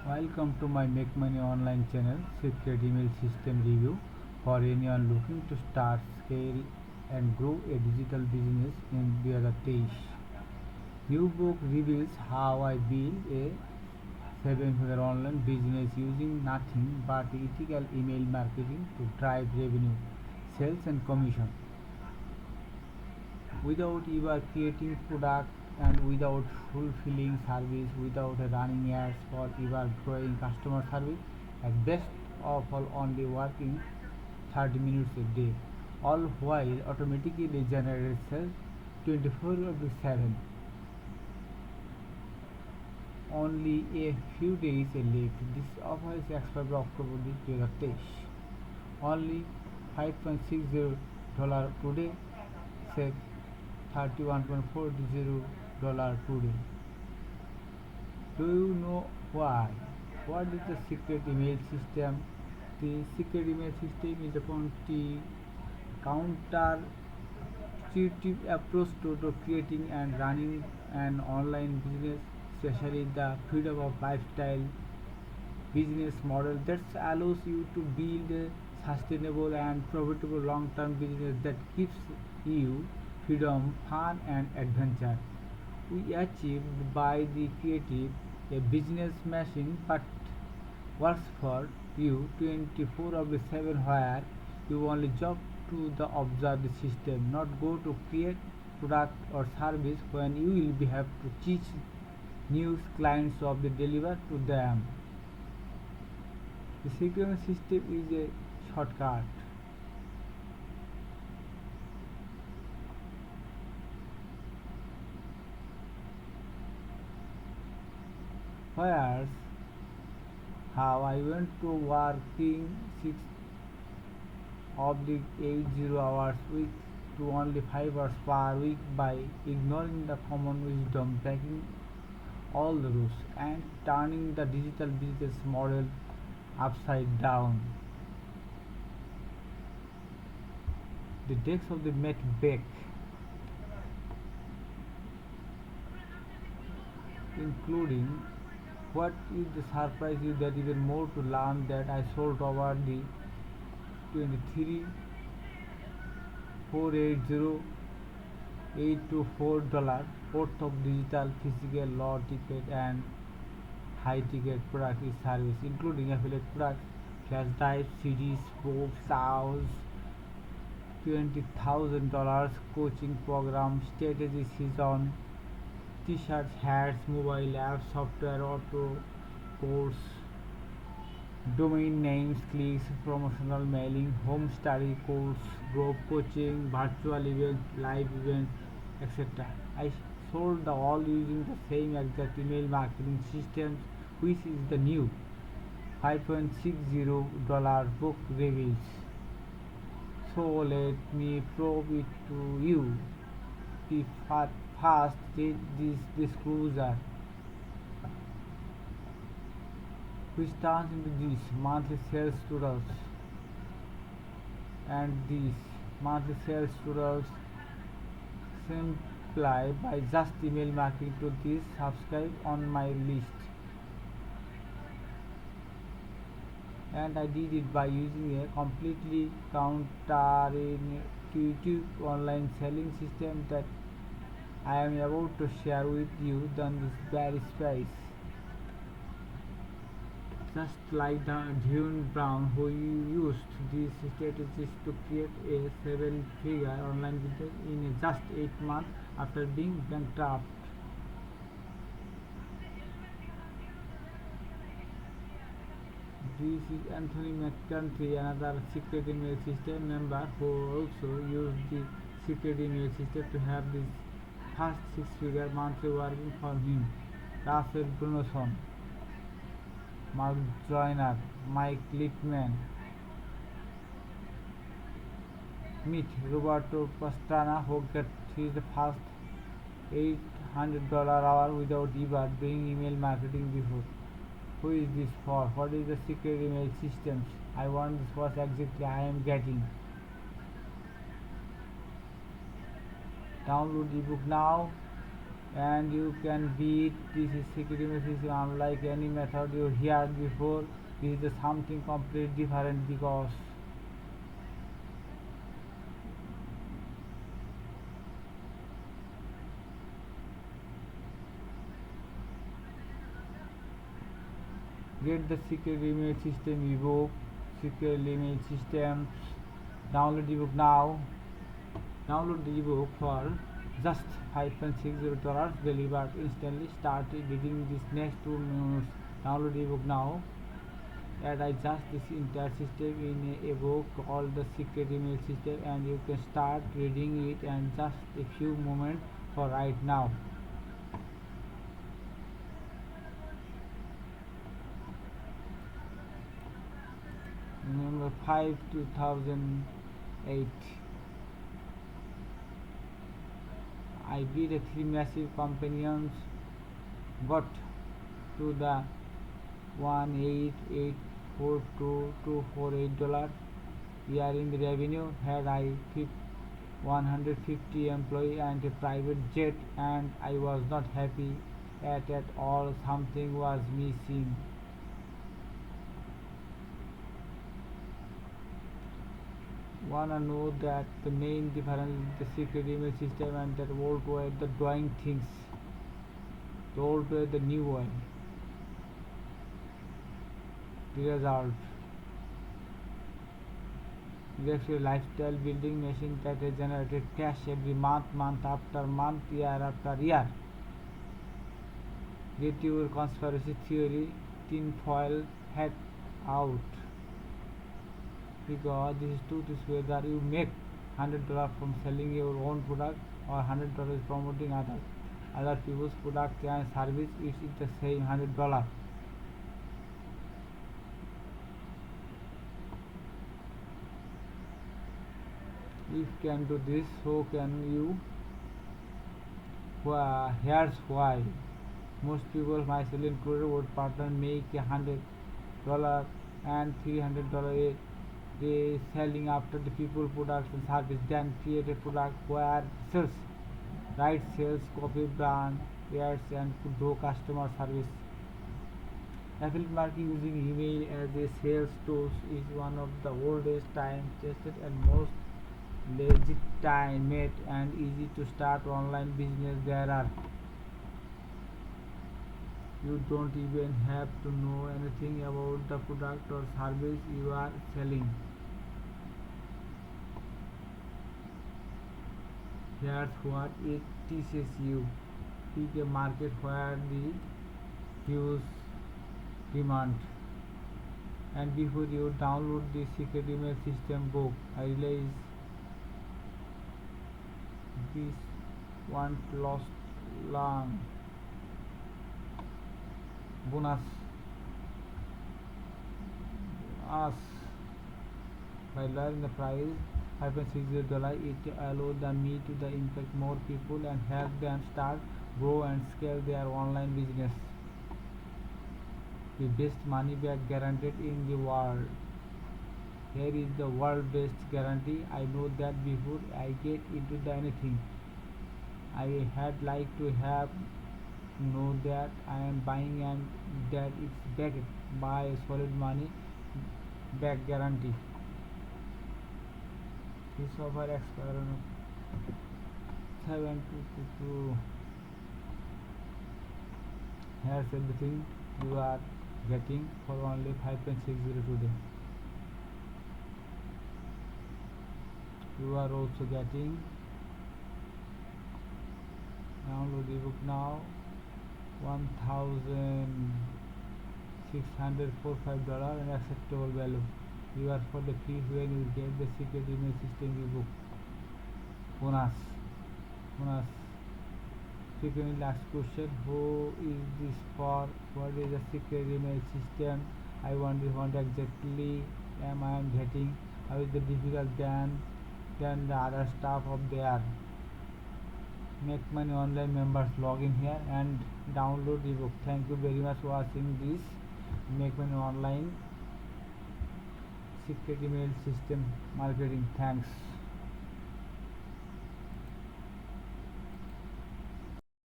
Welcome to my Make Money online channel, Secret Email System Review for anyone looking to start, scale, and grow a digital business in 2023. New book reveals how I built a seven-figure online business using nothing but ethical email marketing to drive revenue, sales, and commission without ever creating product and without fulfilling service, without running ads for ever growing customer service, at best of all only working 30 minutes a day, all while automatically generates sales 24/7. Only a few days left. This offer is expired October 2023. Only $5.60 today. Save $31.40 today. Do you know why? What is the secret email system? The secret email system is a counterintuitive approach to creating and running an online business, especially the freedom of lifestyle business model that allows you to build a sustainable and profitable long-term business that gives you freedom, fun, and adventure. We achieved by the creative a business machine but works for you 24/7 where you only job to the observe the system, not go to create product or service when you will be have to teach new clients of the deliver to them. The secret system is a shortcut whereas how I went to working 6/80 hours week to only 5 hours per week by ignoring the common wisdom, breaking all the rules, and turning the digital business model upside down. The decks of the met back, including what is the surprise you that even more to learn that I sold over the 23 $480,824 worth of digital physical law ticket and high ticket product is service, including affiliate products, flash drive, CDs, books, house, $20,000 coaching program, strategy season, t-shirts, hats, mobile apps, software, auto course, domain names, clicks, promotional mailing, home study course, group coaching, virtual events, live events, etc. I sold all using the same exact email marketing systems, which is the new $5.60 book reveals. So let me prove it to you. The first read this disclosure, which turns into these monthly sales totals, and these monthly sales totals simplify by just email marketing to this subscribe on my list. And I did it by using a completely counterintuitive online selling system that I am about to share with you on this very space. Just like Dune Brown, who used these strategies to create a seven-figure online business in just 8 months after being bankrupt. This is Anthony McCountry, another secret email system member who also used the secret email system to have this first six-figure monthly working for him. Russell Brunson, Mark Joyner, Mike Littman, meet Roberto Pastrana, who got his first $800 hour without ever doing email marketing before. Who is this for? What is the secret email systems? I want this was exactly I am getting. Download the book now. and you can beat this is secret email system unlike any method you heard before. This is the something completely different because get the secret email system ebook. Secret email systems, download ebook now. Download the ebook for just $5.60 delivered instantly. Start reading this next 2 minutes. Download ebook now. And I just this entire system in a book called the secret email system, and you can start reading it in just a few moments for right now. Number 5 2008. I beat the three massive companions, got to the 1884248 year in the revenue. Had I 150 employee and a private jet, and I was not happy at all. Something was missing. Wanna know that the main difference is the secret email system and that old way the doing things, the old way the new way. The result, that's a lifestyle building machine that has generated cash every month after month, year after year. Get your conspiracy theory tinfoil hat out, because this is truth is whether you make $100 from selling your own product or $100 promoting other people's product and service. It's the same $100. If can do this, so can you. Here's why. Most people, myself included, would partner make $100 and $300 they selling after the people products and service, then create a product where sales, right, sales, copy brand ads and do customer service. Affiliate marketing using email as a sales tool is one of the oldest, time tested and most legitimate and easy to start online business there are. You don't even have to know anything about the product or service you are selling. Here's what it teaches you. Pick a market where the huge demand. And before you download the secret email system book, I realize this one lost long bonus us by lowering the price $5.60. It allows me to the impact more people and help them start, grow and scale their online business. The best money back guaranteed in the world. Here is the world best guarantee. I know that before I get into the anything, I had like to have know that I am buying and that it's backed by a solid money back guarantee. This offer expires on 7/22. Here's everything you are getting for only 5.60 today. You are also getting download ebook now, $1,645 and acceptable value. You are for the fee when you get the secret email system ebook. Bonus. Frequently last question: who is this for? What is the secret email system? I wonder what exactly am I getting? How is the difficult than the other stuff of there? Make money online members log in here and download ebook. Thank you very much for watching this Make Money Online secret email system marketing. Thanks.